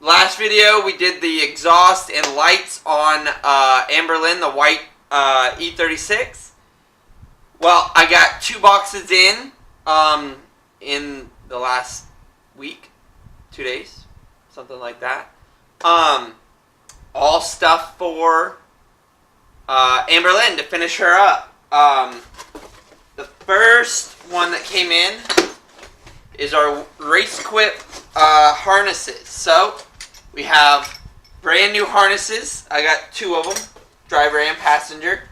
Last video we did the exhaust and lights on Amber Lynn, the white E36. Well, I got 2 boxes in the last week, 2 days, something like that. All stuff for Amber Lynn to finish her up. The first one that came in is our Racequip harnesses. So we have brand new harnesses. I got 2 of them, driver and passenger.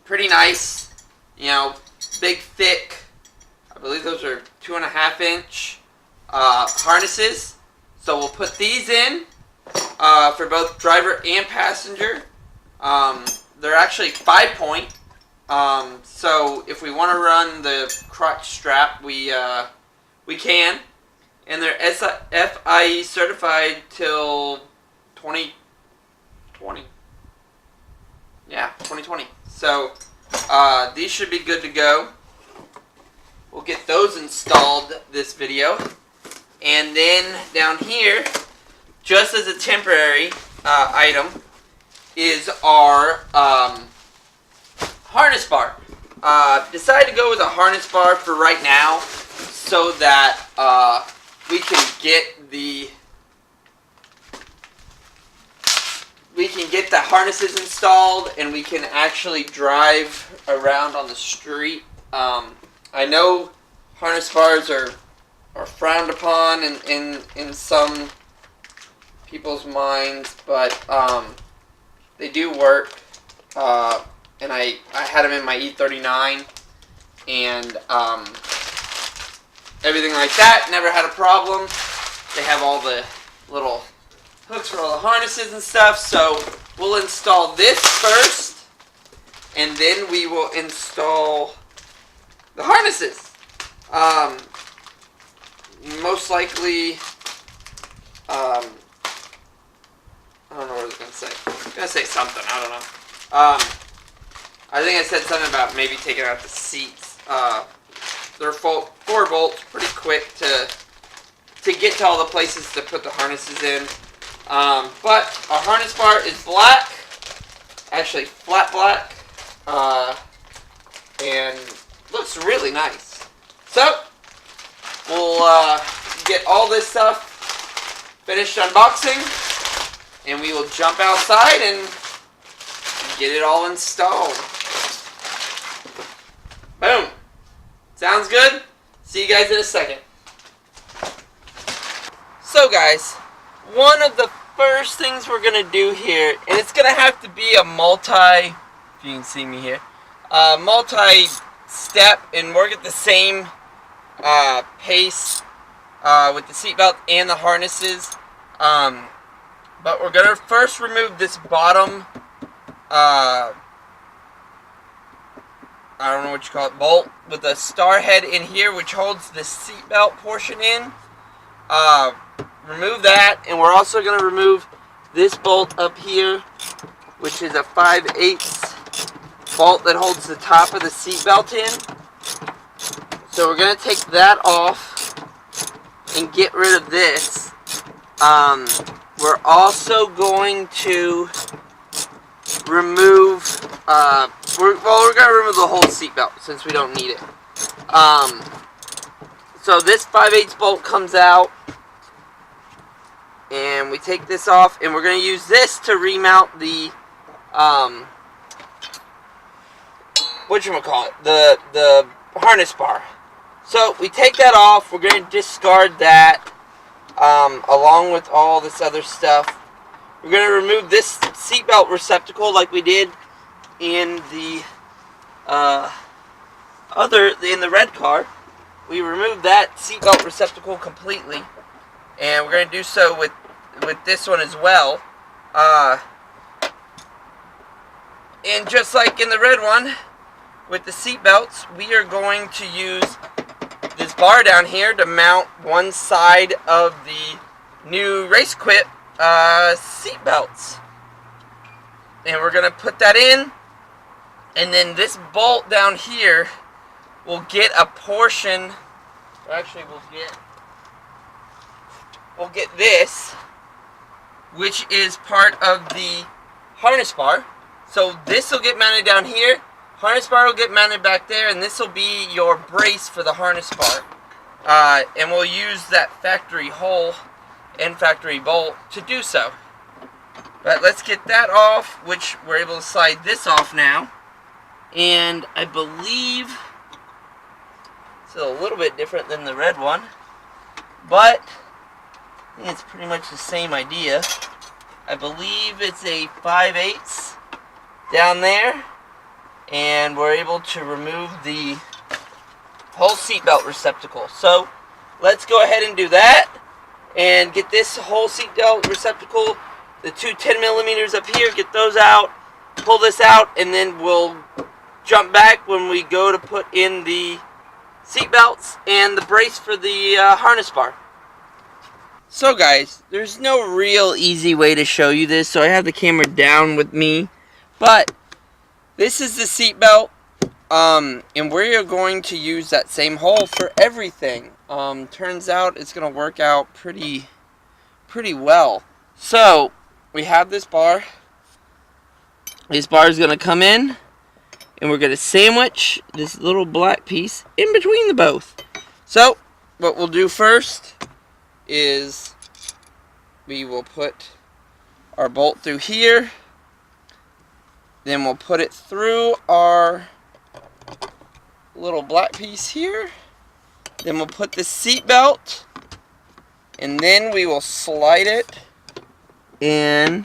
Pretty nice, you know, big, thick. I believe those are 2.5 inch harnesses. So we'll put these in for both driver and passenger. They're actually 5-point. So if we want to run the crotch strap, we can. And they're FIE certified till 2020. Yeah, 2020. So these should be good to go. We'll get those installed this video. And then down here, just as a temporary item, is our harness bar. Decided to go with a harness bar for right now, so that we can get the harnesses installed and we can actually drive around on the street. I know harness bars are frowned upon in some people's minds, but they do work. And I had them in my E39 and everything like that. Never had a problem. They have all the little hooks for all the harnesses and stuff. So we'll install this first, and then we will install the harnesses. Most likely, I don't know what I was going to say. I was going to say something. I don't know. I think I said something about maybe taking out the seats. They're 4 bolts, pretty quick to get to all the places to put the harnesses in. But our harness bar is black, actually flat black, and looks really nice. So we'll get all this stuff finished unboxing, and we will jump outside and get it all installed. Boom. Sounds good? See you guys in a second. So guys, one of the first things we're going to do here, and it's going to have to be a if you can see me here, multi-step and work at the same pace with the seatbelt and the harnesses. But we're going to first remove this bottom I don't know what you call it, bolt with a star head in here, which holds the seatbelt portion in. Remove that, and we're also going to remove this bolt up here, which is a 5/8 bolt that holds the top of the seatbelt in. So we're going to take that off and get rid of this. We're also going to remove, we're going to remove the whole seatbelt since we don't need it. So this 5/8 bolt comes out, and we take this off, and we're going to use this to remount the, the harness bar. So we take that off, we're going to discard that, along with all this other stuff. We're going to remove this seatbelt receptacle like we did in the in the red car. We removed that seatbelt receptacle completely, and we're going to do so with this one as well. And just like in the red one with the seatbelts, we are going to use this bar down here to mount one side of the new Racequip seat belts, and we're gonna put that in, and then this bolt down here will get a portion, or actually we'll get we'll get this, which is part of the harness bar. So this will get mounted down here, harness bar will get mounted back there, and this will be your brace for the harness bar. And we'll use that factory hole and factory bolt to do so. But let's get that off, which we're able to slide this off now. And I believe it's a little bit different than the red one, but I think it's pretty much the same idea. I believe it's a 5/8 down there, and we're able to remove the whole seatbelt receptacle. So let's go ahead and do that and get this whole seatbelt receptacle, the two 10mm up here, get those out, pull this out, and then we'll jump back when we go to put in the seat belts and the brace for the harness bar. So guys, there's no real easy way to show you this, so I have the camera down with me, but this is the seat belt, and we're going to use that same hole for everything. Turns out it's going to work out pretty well. So we have this bar. This bar is going to come in, and we're going to sandwich this little black piece in between the both. So what we'll do first is we will put our bolt through here, then we'll put it through our little black piece here, then we'll put the seat belt, and then we will slide it and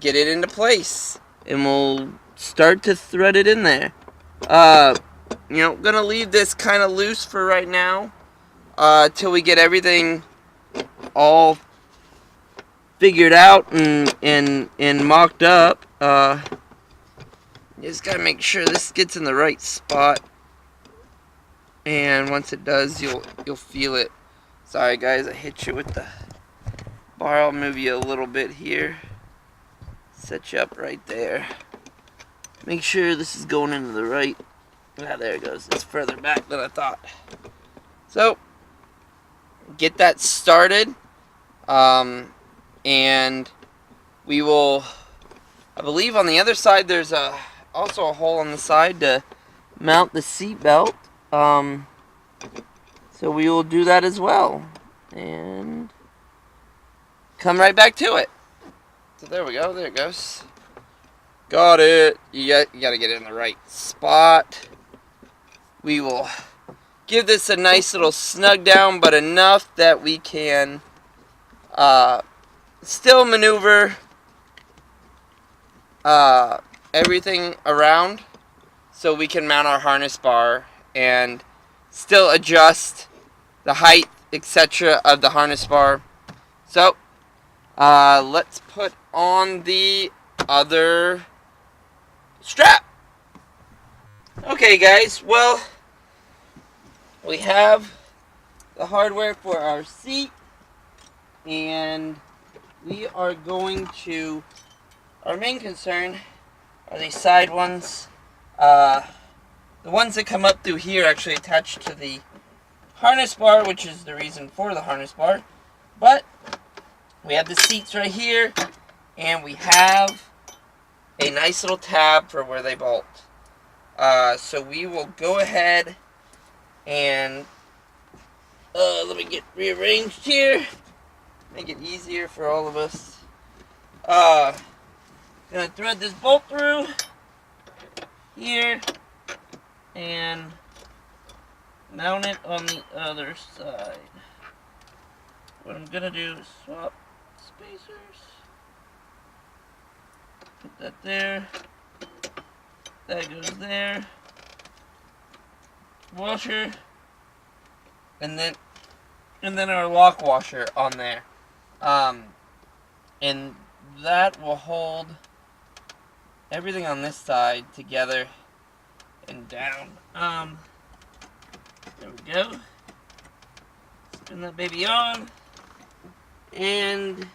get it into place, and we'll start to thread it in there. Gonna leave this kind of loose for right now, till we get everything all figured out and mocked up. Just gotta make sure this gets in the right spot, and once it does, you'll feel it. Sorry guys, I hit you with the bar. I'll move you a little bit here, set you up right there. Make sure this is going into the right. Ah, there it goes. It's further back than I thought. So get that started, and we will, I believe on the other side there's also a hole on the side to mount the seat belt, so we will do that as well and come right back to it. So there we go, there it goes. Got it. You got to get it in the right spot. We will give this a nice little snug down, but enough that we can still maneuver everything around, so we can mount our harness bar and still adjust the height, etc. of the harness bar. So let's put on the other strap. Okay guys, well, we have the hardware for our seat, and we are going to, our main concern are these side ones. The ones that come up through here actually attached to the harness bar, which is the reason for the harness bar. But we have the seats right here, and we have a nice little tab for where they bolt. So we will go ahead and let me get rearranged here, make it easier for all of us. Gonna thread this bolt through here and mount it on the other side. What I'm gonna do is swap spacers, put that there, that goes there, washer, and then our lock washer on there, and that will hold everything on this side together and down. There we go. Spin that baby on and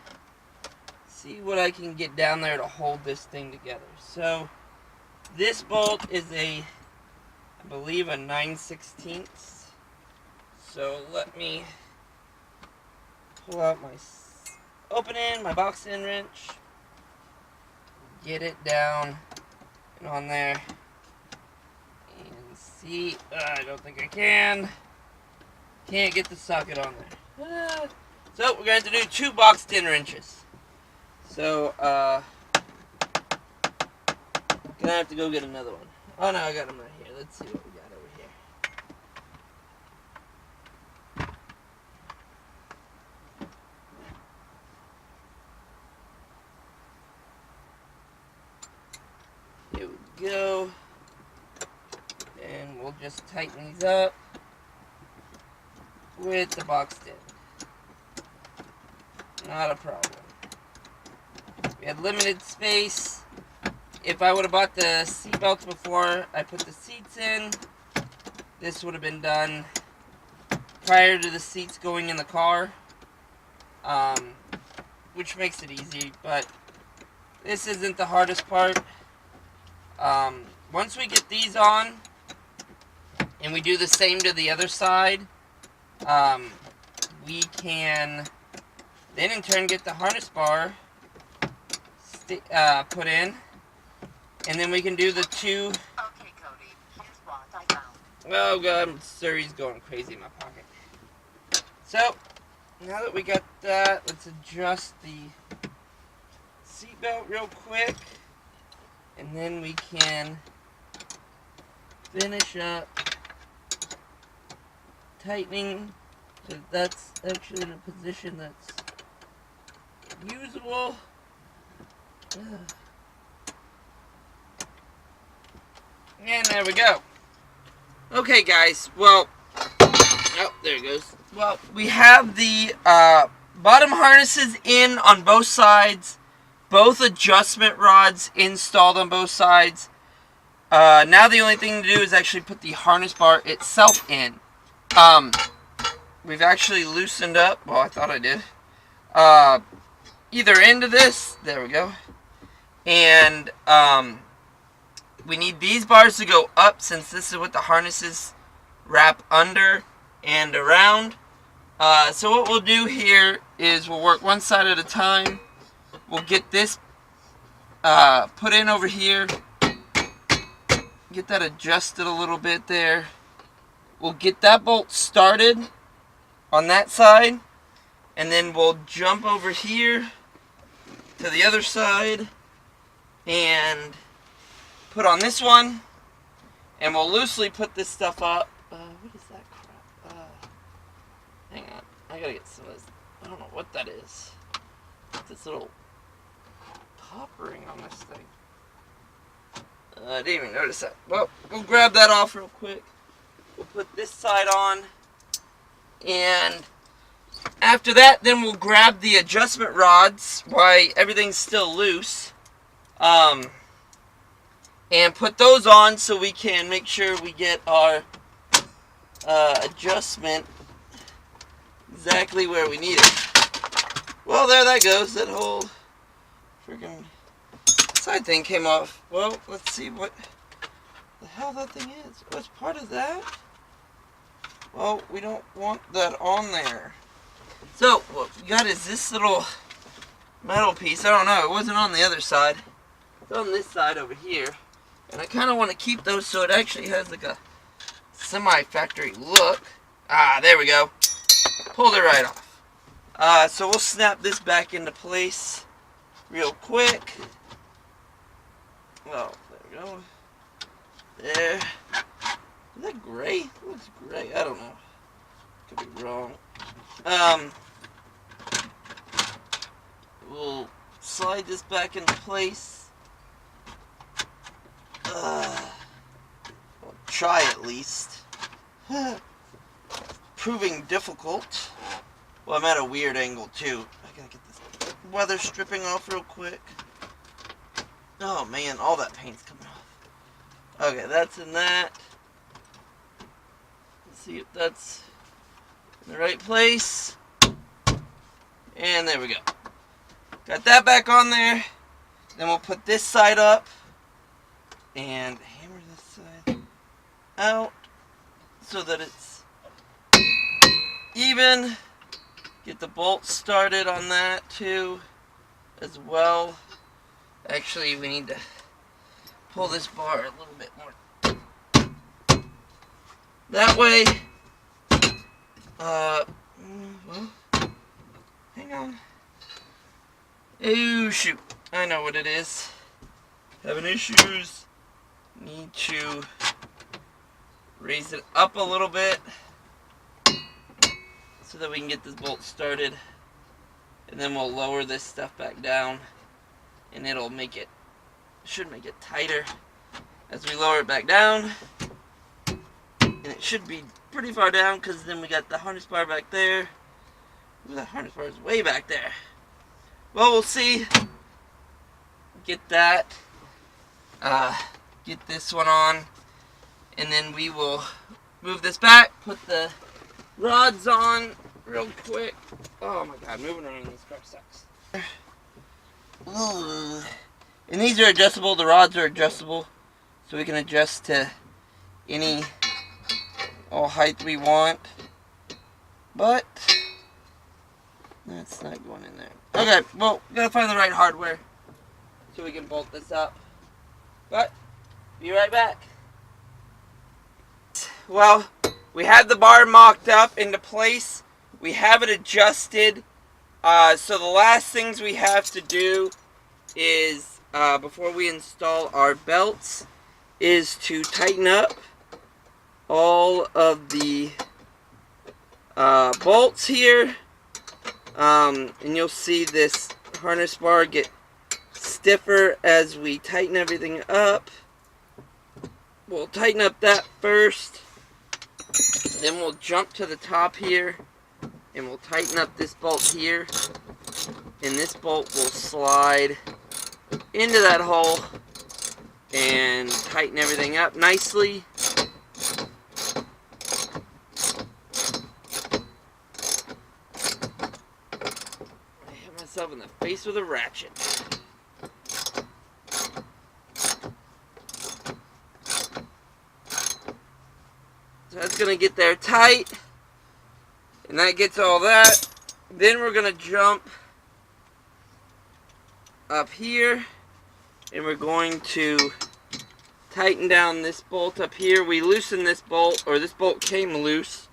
see what I can get down there to hold this thing together. So this bolt is I believe a 9/16. So let me pull out my opening, my box end wrench, get it down and on there, and see, I don't think I can. Can't get the socket on there. So we're going to do 2 box end wrenches. So, gonna have to go get another one. Oh no, I got them right here. Let's see what we got over here. Here we go. And we'll just tighten these up with the box end. Not a problem. We had limited space. If I would have bought the seat belts before I put the seats in, this would have been done prior to the seats going in the car, which makes it easy, but this isn't the hardest part. Once we get these on, and we do the same to the other side, we can then in turn get the harness bar put in, and then we can do the 2. Okay, Cody, here's what I found. Oh god, Surrey's going crazy in my pocket. So, now that we got that, let's adjust the seatbelt real quick, and then we can finish up tightening so that's actually in a position that's usable. And there we go. Okay guys, well, oh, there it goes. Well, we have the bottom harnesses in on both sides, both adjustment rods installed on both sides. Now the only thing to do is actually put the harness bar itself in. We've actually loosened up, well I thought I did, either end of this, there we go, and we need these bars to go up since this is what the harnesses wrap under and around. So what we'll do here is we'll work one side at a time. We'll get this put in over here, get that adjusted a little bit there. We'll get that bolt started on that side, and then we'll jump over here to the other side and put on this one, and we'll loosely put this stuff up. What is that crap? Hang on, I gotta get some of this. I don't know what that is. This little pop ring on this thing. I didn't even notice that. Well, we'll grab that off real quick. We'll put this side on, and after that, then we'll grab the adjustment rods while everything's still loose, and put those on so we can make sure we get our adjustment exactly where we need it. Well, there that goes. That whole freaking side thing came off. Well, let's see what the hell that thing is. What's part of that? Well, we don't want that on there. So, what we got is this little metal piece. I don't know. It wasn't on the other side. It's on this side over here. And I kind of want to keep those so it actually has like a semi-factory look. Ah, there we go. Pulled it right off. So we'll snap this back into place real quick. Oh, there we go. There. Is that gray? It looks gray. I don't know. Could be wrong. We'll slide this back into place. I'll try at least. Proving difficult. Well, I'm at a weird angle too. I gotta get this weather stripping off real quick. Oh man, all that paint's coming off. Okay, that's in that. Let's see if that's in the right place. And there we go. Got that back on there. Then we'll put this side up and hammer this side out so that it's even. get the bolts started on that too as well. Actually, we need to pull this bar a little bit more. That way, well, hang on. Oh shoot, I know what it is. Having issues. Need to raise it up a little bit so that we can get this bolt started, and then we'll lower this stuff back down, and it'll make it, should make it tighter as we lower it back down. And it should be pretty far down, because then we got the harness bar back there. Ooh, that harness bar is way back there. Well, we'll see. Get that. Get this one on, and then we will move this back, put the rods on real quick. Oh my god, moving around in this car sucks. Ooh. And these are adjustable, the rods are adjustable, so we can adjust to any height we want. But that's not going in there. Okay, well, we gotta find the right hardware so we can bolt this up. But be right back. Well, we have the bar mocked up into place. We have it adjusted. So the last things we have to do is, before we install our belts, is to tighten up all of the bolts here. And you'll see this harness bar get stiffer as we tighten everything up. We'll tighten up that first, then we'll jump to the top here and we'll tighten up this bolt here, and this bolt will slide into that hole and tighten everything up nicely. I hit myself in the face with a ratchet. So that's going to get there tight, and that gets all that. Then we're going to jump up here, and we're going to tighten down this bolt up here. We loosened this bolt, or this bolt came loose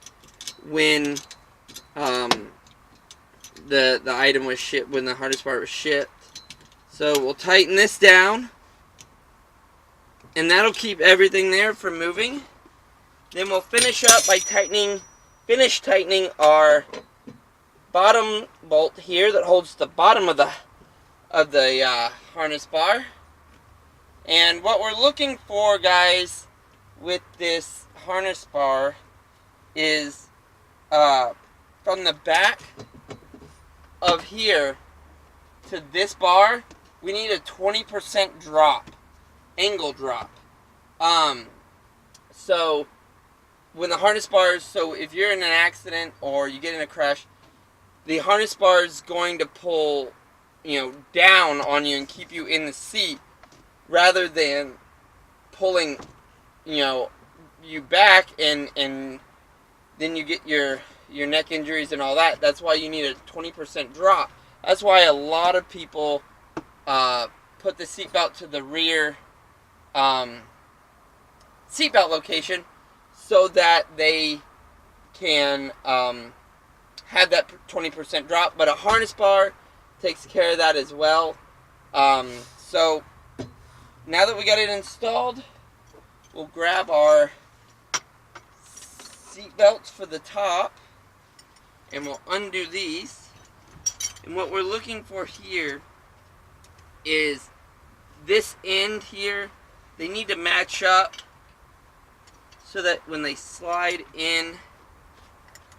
when the item was shipped, when the harness bar was shipped. So we'll tighten this down, and that'll keep everything there from moving. Then we'll finish up by finish tightening our bottom bolt here that holds the bottom of the harness bar. And what we're looking for, guys, with this harness bar is from the back of here to this bar, we need a 20% drop, angle drop. So when the harness bars, so if you're in an accident or you get in a crash, the harness bar is going to pull, down on you and keep you in the seat, rather than pulling, you back, and then you get your neck injuries and all that. That's why you need a 20% drop. That's why a lot of people put the seatbelt to the rear seatbelt location, so that they can have that 20% drop. But a harness bar takes care of that as well. So now that we got it installed, we'll grab our seat belts for the top, and we'll undo these. And what we're looking for here is this end here. They need to match up, so that when they slide in,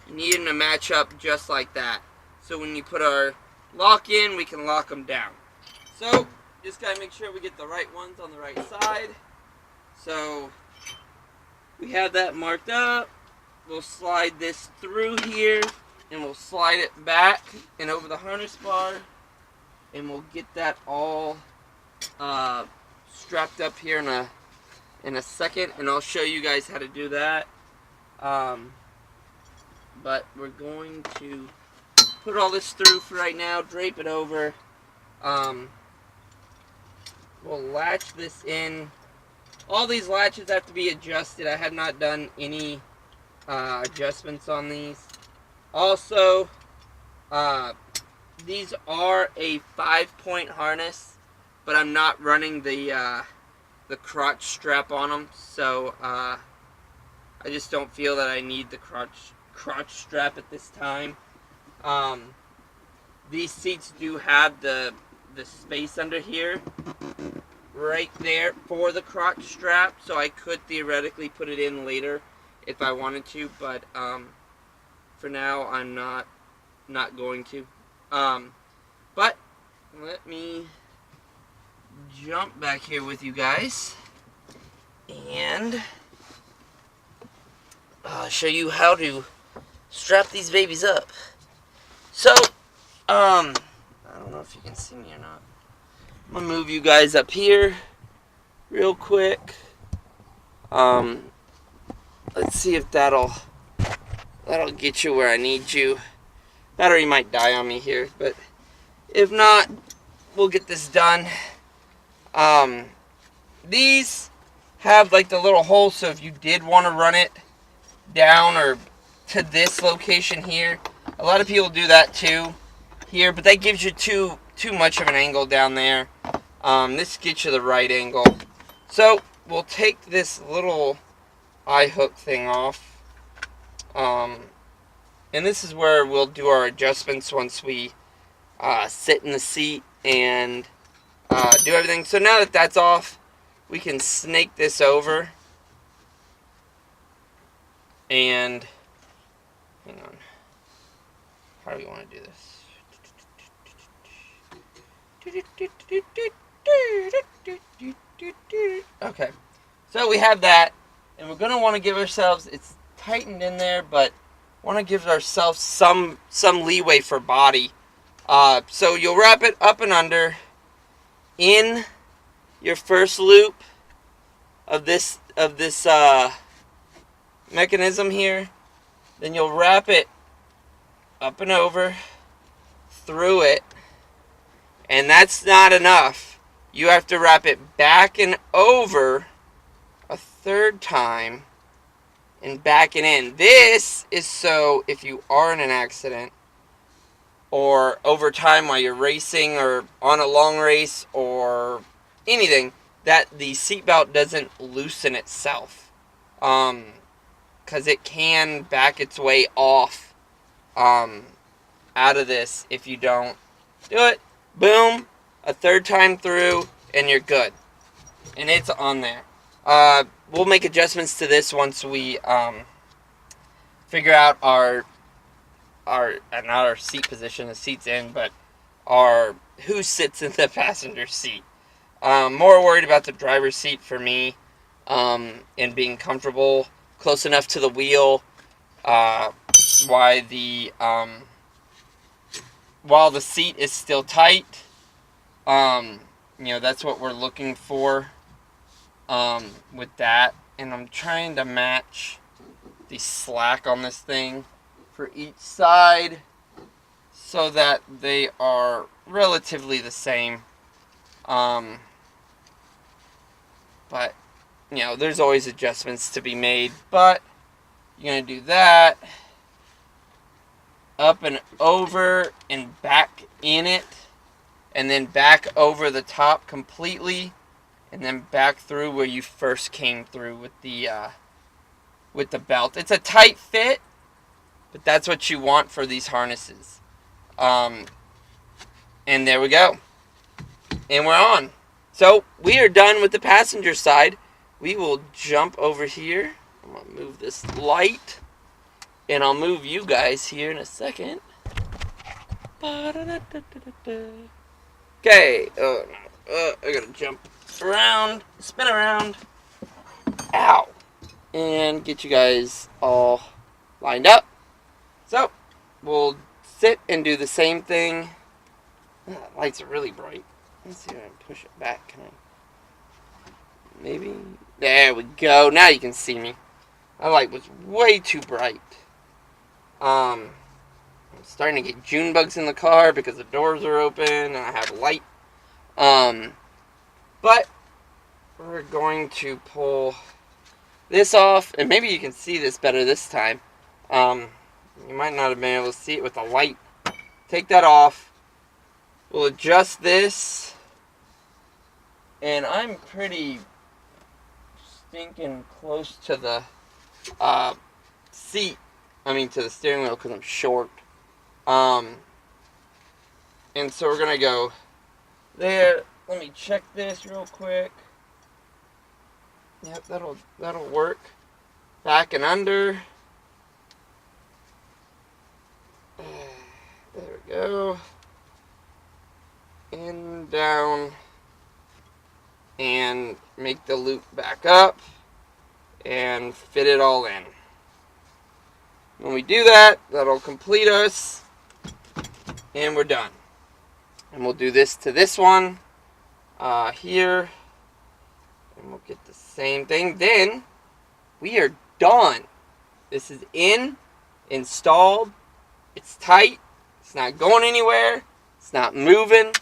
you need them to match up just like that. So when you put our lock in, we can lock them down. So just gotta make sure we get the right ones on the right side. So we have that marked up. We'll slide this through here, and we'll slide it back and over the harness bar, and we'll get that all strapped up here in a second, and I'll show you guys how to do that. But we're going to put all this through for right now, drape it over. We'll latch this in. All these latches have to be adjusted. I have not done any adjustments on these. Also, these are a 5-point harness, but I'm not running the crotch strap on them, so I just don't feel that I need the crotch strap at this time. These seats do have the space under here, right there for the crotch strap, so I could theoretically put it in later if I wanted to, but for now I'm not going to. But let me jump back here with you guys and I'll show you how to strap these babies up. So, I don't know if you can see me or not. I'm gonna move you guys up here real quick. Let's see if that'll get you where I need you. Battery might die on me here, but if not, we'll get this done. These have like the little hole, so if you did want to run it down or to this location here, a lot of people do that too here, but that gives you too much of an angle down there. This gets you the right angle. So we'll take this little eye hook thing off, and this is where we'll do our adjustments once we sit in the seat and do everything. So now that that's off, we can snake this over and hang on. How do we want to do this? Okay, so we have that, and we're gonna want to give ourselves, it's tightened in there, but want to give ourselves some leeway for body. So you'll wrap it up and under in your first loop of this mechanism here. Then you'll wrap it up and over through it, and that's not enough. You have to wrap it back and over a third time and back and in. This is so if you are in an accident or over time while you're racing or on a long race or anything, that the seatbelt doesn't loosen itself, because it can back its way off out of this if you don't do it. Boom, a third time through and you're good, and it's on there. We'll make adjustments to this once we figure out our not our seat position, the seat's in, but our who sits in the passenger seat. More worried about the driver's seat for me, and being comfortable close enough to the wheel, while the seat is still tight. That's what we're looking for with that. And I'm trying to match the slack on this thing for each side so that they are relatively the same. But there's always adjustments to be made. But you're going to do that, up and over and back in it, and then back over the top completely, and then back through where you first came through with the belt. It's a tight fit, but that's what you want for these harnesses. And there we go. And we're on. So we are done with the passenger side. We will jump over here. I'm going to move this light, and I'll move you guys here in a second. Okay. I gotta jump around, spin around. Ow. And get you guys all lined up. So, we'll sit and do the same thing. That lights are really bright. Let's see if I can push it back. Can I? Maybe? There we go. Now you can see me. My light was way too bright. I'm starting to get June bugs in the car because the doors are open and I have light. But we're going to pull this off, and maybe you can see this better this time. You might not have been able to see it with the light. Take that off. We'll adjust this, and I'm pretty stinking close to the seat. I mean, to the steering wheel because I'm short. And so we're gonna go there. Let me check this real quick. Yep, that'll work. Back and under. There we go. And down. And make the loop back up. And fit it all in. When we do that, that'll complete us. And we're done. And we'll do this to this one. Here. And we'll get the same thing. Then, we are done. This is installed. It's tight. It's not going anywhere. It's not moving.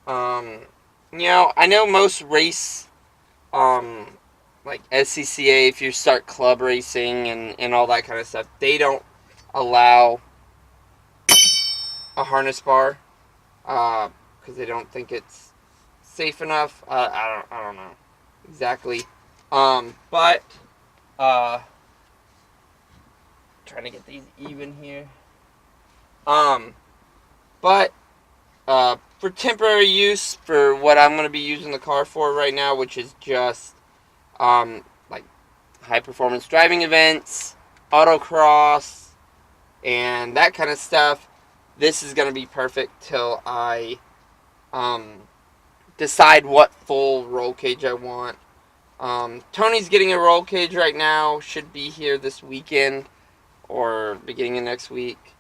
I know most race, like SCCA, if you start club racing and all that kind of stuff, they don't allow a harness bar, because they don't think it's safe enough. I don't know exactly. But trying to get these even here. But for temporary use, for what I'm going to be using the car for right now, which is just like high performance driving events, autocross, and that kind of stuff, this is going to be perfect till I decide what full roll cage I want. Tony's getting a roll cage right now, should be here this weekend or beginning of next week.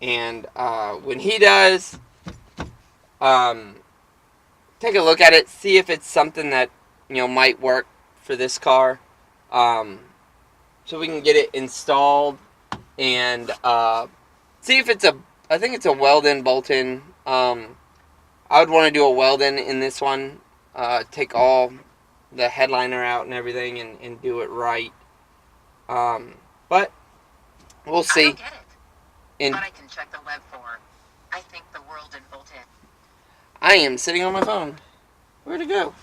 And when he does, take a look at it, see if it's something that might work for this car, so we can get it installed and see if it's I think it's a weld-in bolt-in. I would want to do a weld-in in this one, take all the headliner out and everything and do it right. But we'll see. I don't get it. But I can check the web for. I think the world in bolt-in. I am sitting on my phone. Where'd it go?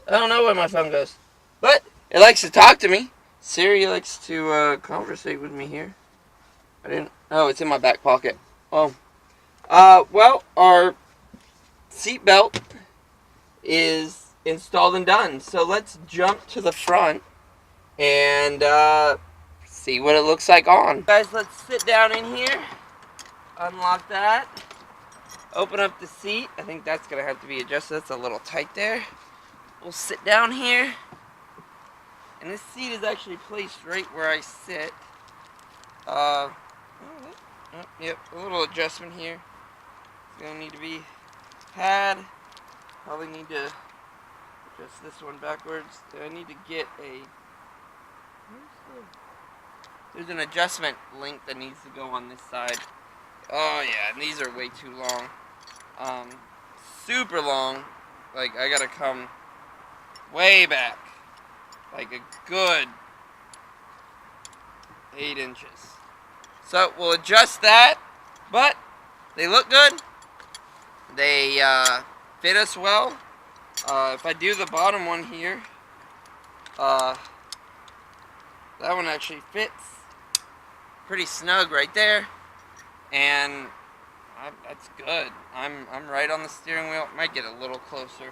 I don't know where my phone goes. But it likes to talk to me. Siri likes to conversate with me here. Oh, it's in my back pocket. Oh. Well, our seat belt is installed and done. So let's jump to the front and see what it looks like on. Guys, let's sit down in here. Unlock that. Open up the seat. I think that's going to have to be adjusted. That's a little tight there. We'll sit down here. And this seat is actually placed right where I sit. Yep, a little adjustment here. It's going to need to be pad. Probably need to adjust this one backwards. I need to get there's an adjustment link that needs to go on this side. Oh yeah, and these are way too long. Super long. Like, I gotta come way back. Like a good 8 inches. So we'll adjust that, but they look good. They fit us well. If I do the bottom one here, that one actually fits pretty snug right there, and that's good. I'm right on the steering wheel. Might get a little closer,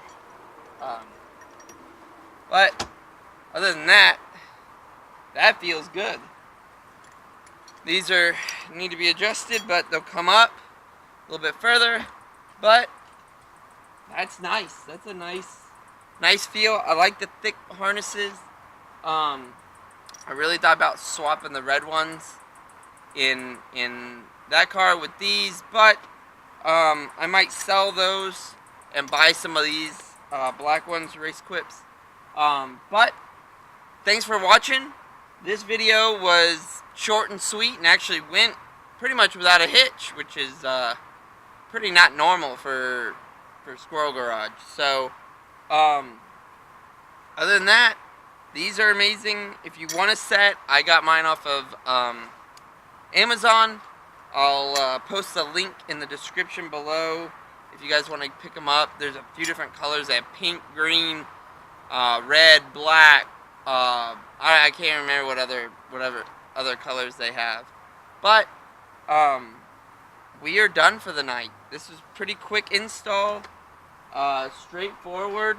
but other than that, that feels good. These need to be adjusted, but they'll come up a little bit further. But that's nice. That's a nice feel. I like the thick harnesses. I really thought about swapping the red ones in that car with these, but I might sell those and buy some of these black ones, Racequips. But thanks for watching. This video was short and sweet and actually went pretty much without a hitch, which is pretty not normal for Squirrel Garage. So, other than that, these are amazing. If you want a set, I got mine off of Amazon. I'll post a link in the description below if you guys want to pick them up. There's a few different colors. They have pink, green, red, black. I can't remember whatever other colors they have. But we are done for the night. This was pretty quick install, straightforward,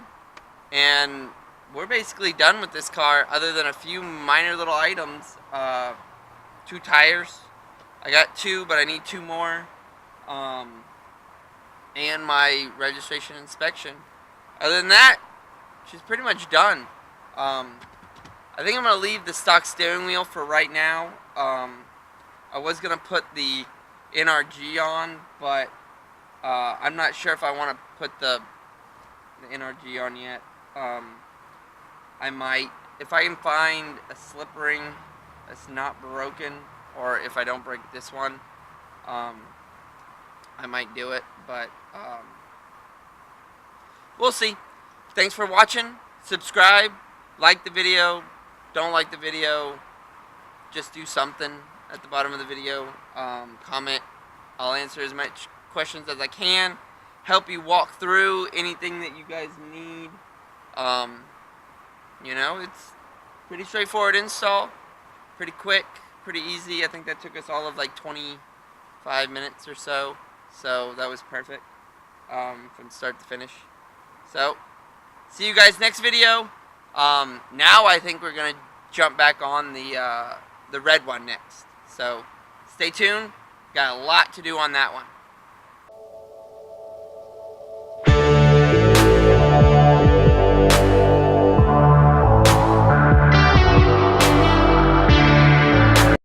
and we're basically done with this car other than a few minor little items. 2 tires. I got 2, but I need 2 more. And my registration inspection. Other than that, she's pretty much done. I think I'm going to leave the stock steering wheel for right now. I was going to put the NRG on, but I'm not sure if I want to put the NRG on yet. I might. If I can find a slip ring that's not broken, or if I don't break this one, I might do it, but we'll see. Thanks for watching. Subscribe, like the video, don't like the video, just do something at the bottom of the video. Comment. I'll answer as much questions as I can, help you walk through anything that you guys need. You know, it's pretty straightforward install, pretty quick, pretty easy. I think that took us all of like 25 minutes or so, so that was perfect from start to finish. So, see you guys next video. Now I think we're gonna jump back on the red one next. So, stay tuned. Got a lot to do on that one.